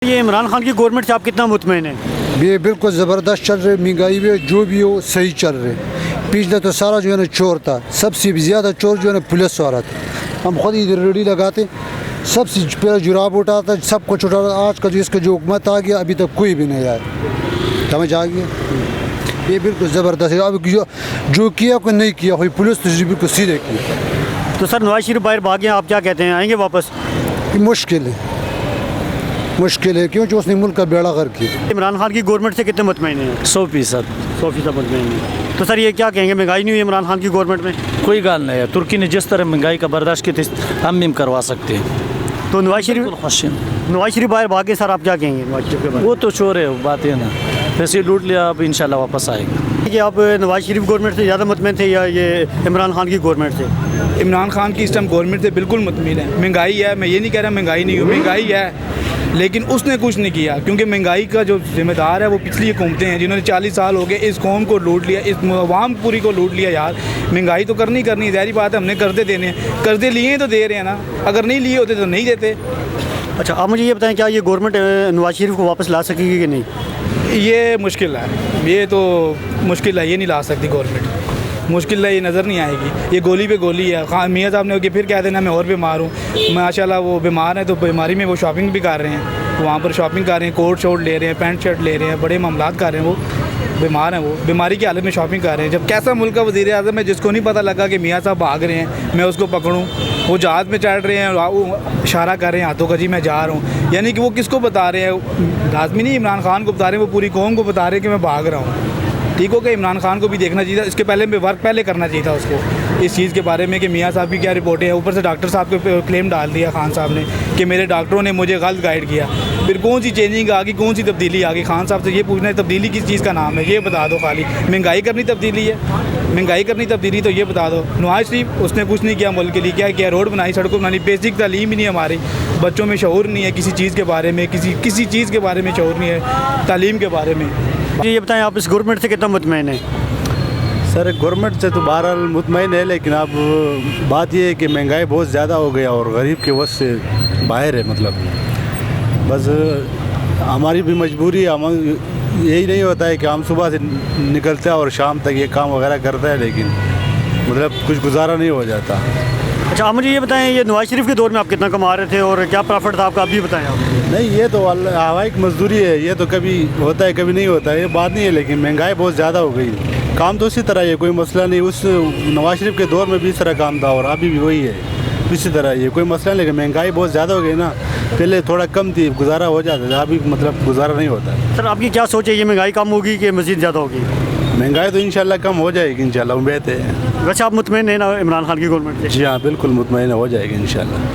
ये इमरान खान की गवर्नमेंट से आप कितना मुतमईन हैं? ये बिल्कुल ज़बरदस्त चल रहे, महंगाई भी जो भी हो सही चल रहे। पिछले तो सारा जो है ना चोर था, सबसे ज़्यादा चोर जो है ना पुलिस वाला था। हम खुद इधर रेडी लगाते, सबसे पहले जुराब उठाता, सब कुछ उठाता। आज का जो इसका जो हुकूमत आ गया अभी तक कोई भी नहीं आया, समझ आ गया। ये बिल्कुल ज़बरदस्त है। अब जो किया कोई नहीं किया, कोई पुलिस तो बिल्कुल सीधे किया। तो सर नवाज शरीफ बाहर भाग गए, आप क्या कहते हैं, आएंगे वापस? मुश्किल है क्योंकि उसने मुल्क का बेड़ा गर्क किया। इमरान खान की गवर्नमेंट से कितने मुतमईन हैं? 100% 100% मुतमईन हैं। तो सर ये क्या कहेंगे, महंगाई नहीं हुई इमरान खान की गवर्नमेंट में? कोई गाल नहीं है। तुर्की ने जिस तरह महंगाई का बर्दाश्त की थी, हम भी करवा सकते हैं। तो नवाज बिल्कुल शरीफ बाहर भागे, सर आप क्या कहेंगे नवाज शरीफ के बारे में? वो तो चोर है, वो बात है ना। पैसे लूट लिया, अब इंशाल्लाह वापस आएगा। कि आप नवाज शरीफ गवर्नमेंट से ज़्यादा मुतमईन थे या ये इमरान खान की गवर्नमेंट से? इमरान खान की इस टाइम गवर्नमेंट से बिल्कुल मुतमिन है। महंगाई है, मैं ये नहीं कह रहा महंगाई नहीं हुई, महंगाई है, लेकिन उसने कुछ नहीं किया। क्योंकि महंगाई का जो जिम्मेदार है वो पिछली हुकूमतें हैं, जिन्होंने 40 साल हो गए इस कौम को लूट लिया, इस अवाम पूरी को लूट लिया। यार महंगाई तो करनी है, ज़ाहिर बात है। हमने कर्जे देने हैं, कर्जे लिए हैं तो दे रहे हैं ना, अगर नहीं लिए होते तो नहीं देते। अच्छा, आप मुझे ये बताएं, क्या ये गवर्नमेंट नवाज शरीफ को वापस ला सकेगी कि नहीं? ये मुश्किल है, ये तो मुश्किल है, ये नहीं ला सकती गवर्नमेंट। मुश्किल है, ये नज़र नहीं आएगी। ये गोली पे गोली है। खान मियाँ साहब ने फिर कह देना मैं और बीमार हूँ। माशाल्लाह वो बीमार हैं तो बीमारी में वो शॉपिंग भी कर रहे हैं, वहाँ पर शॉपिंग कर रहे हैं, कोट शोट ले रहे हैं, पैंट शर्ट ले रहे हैं, बड़े मामलात कर रहे हैं। वो बीमार हैं, वो बीमारी की हालत में शॉपिंग कर रहे हैं। जब कैसा मुल्क का वज़ीर आज़म है जिसको नहीं पता लगा कि मियाँ साहब भाग रहे हैं, मैं उसको पकड़ूँ। वो जहाज़ में चढ़ रहे हैं, इशारा कर रहे हैं हाथों का, जी मैं जा रहा हूँ। यानी कि वो किसको बता रहे हैं? लाजमी नहीं इमरान खान को बता रहे हैं, वो पूरी कौम को बता रहे हैं कि मैं भाग रहा हूँ। ठीक हो गया, इमरान खान को भी देखना चाहिए था, इसके पहले वर्क पहले करना चाहिए था उसको इस चीज़ के बारे में कि मियाँ साहब की क्या रिपोर्टें हैं। ऊपर से डॉक्टर साहब के क्लेम डाल दिया खान साहब ने कि मेरे डॉक्टरों ने मुझे गलत गाइड किया। फिर कौन सी चेंजिंग आ गई, कौन सी तब्दीली आ गई? खान साहब से ये पूछना है तब्दीली किस चीज़ का नाम है, ये बता दो। खाली महंगाई करनी तब्दीली है? महंगाई करनी तब्दीली तो ये बता दो। नवाज शरीफ उसने कुछ नहीं किया मुल्क के लिए। क्या किया? रोड बनाई, सड़कों बनाई, बेसिक तालीम ही नहीं हमारी बच्चों में, शऊर नहीं है किसी चीज़ के बारे में, किसी चीज़ के बारे में शऊर नहीं है, तालीम के बारे में। ये बताएं, आप इस गवर्नमेंट से कितना मुतमईन हैं? सर गवर्नमेंट से तो बहरहाल मुतमईन है, लेकिन अब बात यह है कि महंगाई बहुत ज़्यादा हो गया और गरीब के वश से बाहर है। मतलब बस हमारी भी मजबूरी है। हम यही नहीं होता है कि हम सुबह से निकलते हैं और शाम तक ये काम वगैरह करते हैं, लेकिन मतलब कुछ गुजारा नहीं हो जाता। अच्छा, आप मुझे ये बताएं, ये नवाज शरीफ के दौर में आप कितना कमा रहे थे और क्या प्रॉफिट था आपका, अभी बताएं आप। नहीं, ये तो हवाई की मजदूरी है, ये तो कभी होता है कभी नहीं होता है, ये बात नहीं है। लेकिन महंगाई बहुत ज़्यादा हो गई। काम तो इसी तरह है, कोई मसला नहीं। उस नवाज शरीफ के दौर में भी इस तरह काम था और अभी भी वही है, इसी तरह ये कोई मसला नहीं। लेकिन महंगाई बहुत ज़्यादा हो गई ना, पहले थोड़ा कम थी, गुजारा हो जाता था, अभी मतलब गुजारा नहीं होता। सर आपकी क्या सोच है, ये महंगाई कम होगी कि मज़ीद ज़्यादा होगी? महंगाई तो इंशाल्लाह कम हो जाएगी, इंशाल्लाह उम्मीद है। वैसे आप मुतमईन हैं ना इमरान खान की गवर्नमेंट से? जी हाँ, बिल्कुल मुतमईन हो जाएगी इंशाल्लाह।